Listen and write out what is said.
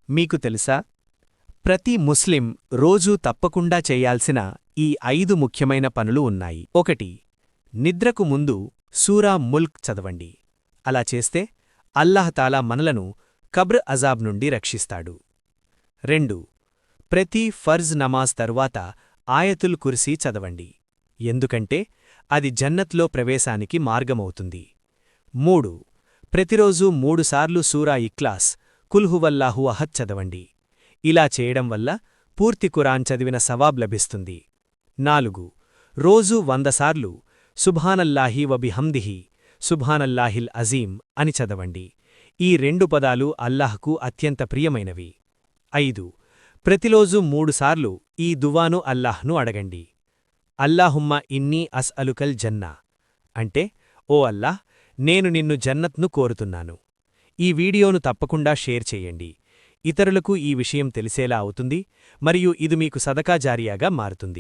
మీకు తెలుసా ప్రతి ముస్లిం రోజూ తప్పకుండా చేయాల్సిన ఈ 5 ముఖ్యమైన పనులు ఉన్నాయి. 1. నిద్రకు ముందు సూరా ముల్క్ చదవండి. అలా చేస్తే అల్లాహతాలా మనలను కబ్ర్ అజాబ్ నుండి రక్షిస్తాడు. 2. ప్రతి ఫర్జ్ నమాజ్ తరువాత ఆయతుల్ కుర్సీ చదవండి. ఎందుకంటే అది జన్నత్లో ప్రవేశానికి మార్గమవుతుంది. 3. ప్రతిరోజూ 3 సార్లు సూరా ఇఖ్లాస్ కుల్హువల్లాహు అహద్ చదవండి. ఇలా చేయడం వల్ల పూర్తి ఖురాన్ చదివిన సవాబ్ లభిస్తుంది. 4. రోజూ 100 సార్లు సుబ్హానల్లాహి వబిహమ్దిహి సుబ్హానల్లాహిల్ అజీం అని చదవండి. ఈ 2 పదాలు అల్లాహ్కు అత్యంత ప్రియమైనవి. 5. ప్రతిరోజూ 3 సార్లు ఈ దువాను అల్లాహ్ను అడగండి. అల్లాహుమ్మ ఇన్నీ అస్అలుకల్ జన్నా అంటే, ఓ అల్లాహ్, నేను నిన్ను జన్నత్ను కోరుతున్నాను. ఈ వీడియోను తప్పకుండా షేర్ చేయండి. ఇతరులకు ఈ విషయం తెలిసేలా అవుతుంది మరియు ఇది మీకు సదకా జారియాగా మారుతుంది.